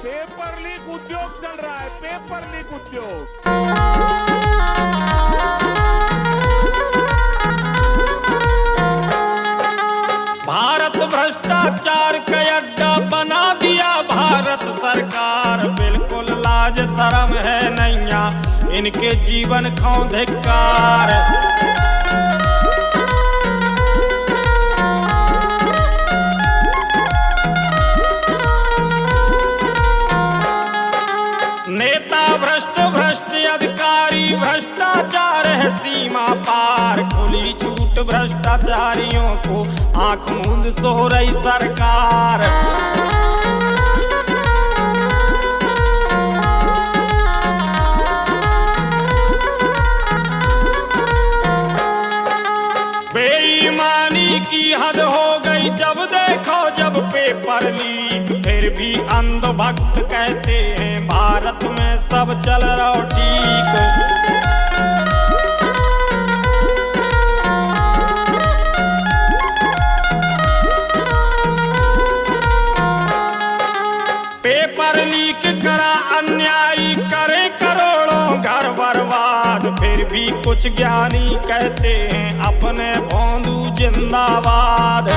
Paper leak उद्योग चल रहा है, पेपर लीक उद्योग। भारत भ्रष्टाचार का अड्डा बना दिया भारत सरकार। बिल्कुल लाज शर्म है नैया, इनके जीवन खो धिक्कार। नेता भ्रष्ट, भ्रष्ट अधिकारी, भ्रष्टाचार है सीमा पार। खुली छूट भ्रष्टाचारियों को आंख मूंद सो रही सरकार। बेईमानी की हद हो गई जब देखो जब पेपर लीक। फिर भी अंधभक्त कहते हैं भारत में सब चल रहा ठीक। पेपर लीक करा अन्यायी, करे करोड़ों घर बर्बाद। फिर भी कुछ ज्ञानी कहते हैं अपने भोंदू जिंदाबाद।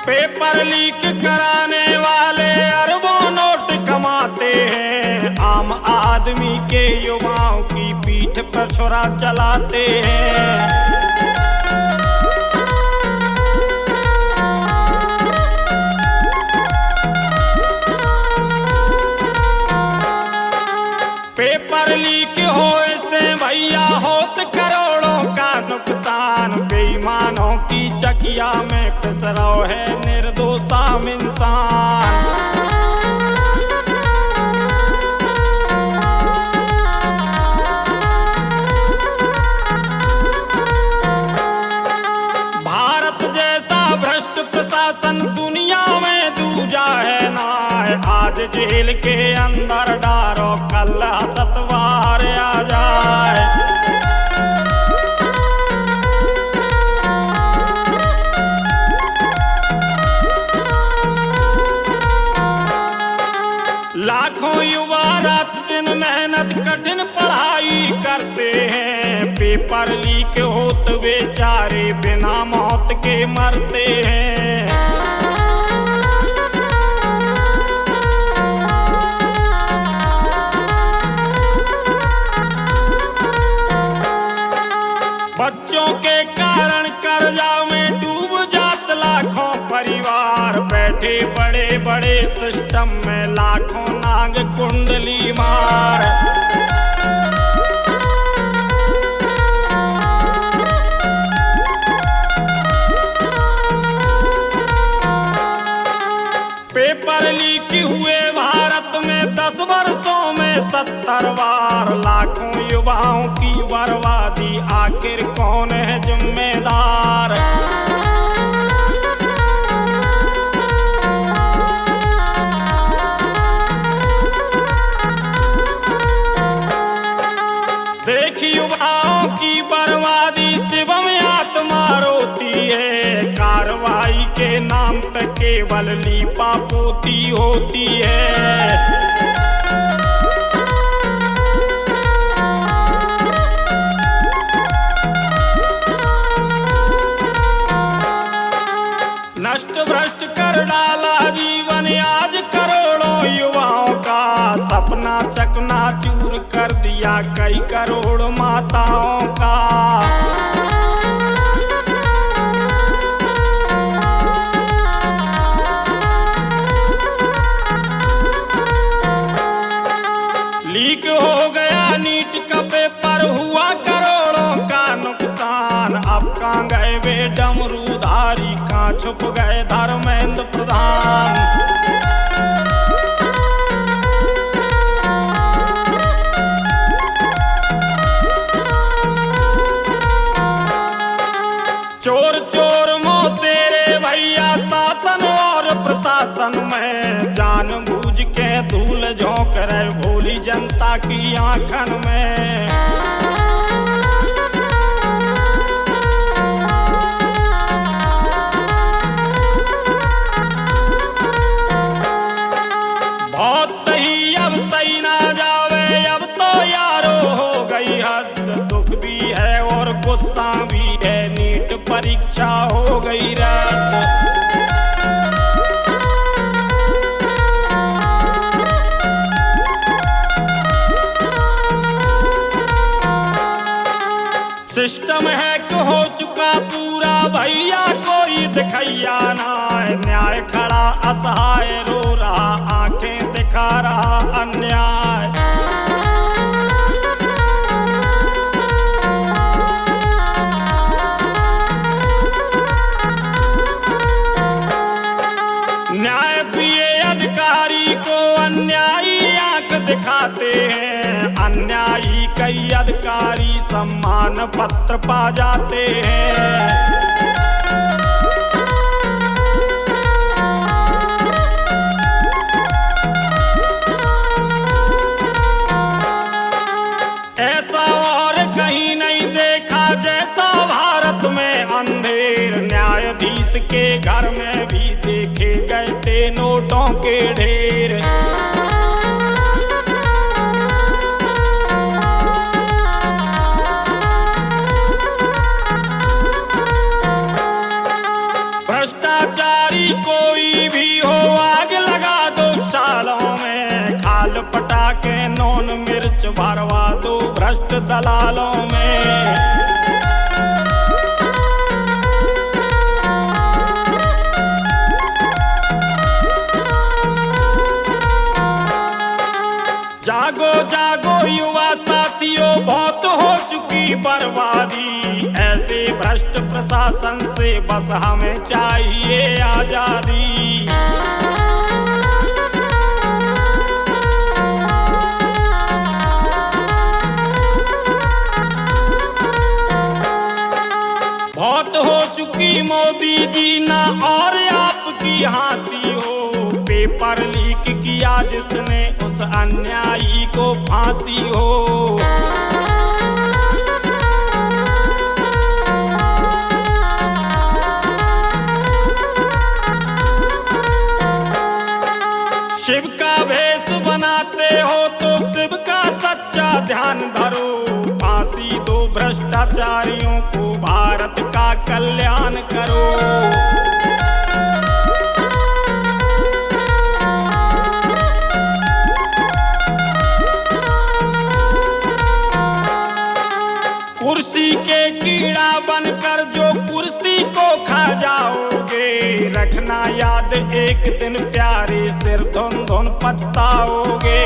पेपर लीक कराने वाले अरबों नोट कमाते हैं। आम आदमी के युवाओं की पीठ पर छुरा चलाते हैं। पेपर लीक होए से भैया होत करोड़ों का नुकसान। बेईमानों की चकिया में पिस रहो है निर्दोष आम इंसान। भारत जैसा भ्रष्ट प्रशासन दुनिया में दूजा है ना। आज जेल के अंदर डारो, कल हसत बाहर आ जाए। लाखों युवा रात दिन मेहनत कठिन पढ़ाई करते हैं। पेपर लीक होत बेचारे बिना मौत के मरते हैं। बच्चों के कारण कर्जा में डूब जात लाखों परिवार। बैठे बड़े बड़े सिस्टम में लाखों नाग कुंडली मार। पेपर लीक हुए भारत में 10 वर्षों में 70 बार। लाखों युवाओं की बर्बादी, आखिर कौन है जिम्मेदार? देखी युवाओं की बर्बादी, शिवम आत्मा रोती है। कार्रवाई के नाम पे केवल लीपा पोती होती है। नष्ट भ्रष्ट कर डाला जीवन आज करोड़ों युवाओं का। सपना चकनाचूर कर दिया कई करोड़ माताओं का। लीक हो गया नीट का पेपर, हुआ करोड़ों का नुकसान। अब कहाँ गए वे डमरूधारी, कहाँ छुप गए धर्मेंद्र प्रधान? चोर चोर मौसेरे भैया शासन और प्रशासन में। जानबूझ के धूल झोंक रहे भोली जनता की आंखन में। सिस्टम हैक हो चुका पूरा भैया, कोई दिखैया ना है। न्याय खड़ा असहाय रो रहा, आंखें दिखा रहा अन्याय। न्याय प्रिय अधिकारी को अन्यायी आंख दिखाते हैं, अन्यायी कई अधिकारी सम्मान पत्र पा जाते हैं। ऐसा और कहीं नहीं देखा जैसा भारत में अंधेर, न्यायाधीश के घर में भी देखे गए थे नोटों के ढेर। भ्रष्टाचारी कोई भी हो आग लगा दो सालों में, खाल पटाके नून मिर्च भरवा दो भ्रष्ट दलालों में। जागो जागो युवा साथियों, बहुत हो चुकी बर्बादी। ऐसे भ्रष्ट प्रशासन से बस हमें चाहिए आजादी। बहुत हो चुकी मोदी जी ना और आपकी हंसी हो, पेपर लीक किया जिसने उस अन्यायी को फांसी हो। शिव का भेष बनाते हो तो शिव का सच्चा ध्यान धरो, फांसी दो भ्रष्टाचारियों को, भारत का कल्याण करो। कुर्सी के कीड़ा बनकर जो कुर्सी को खा जाओगे, रखना याद एक दिन प्यारे सिर धुन धुन पछताओगे।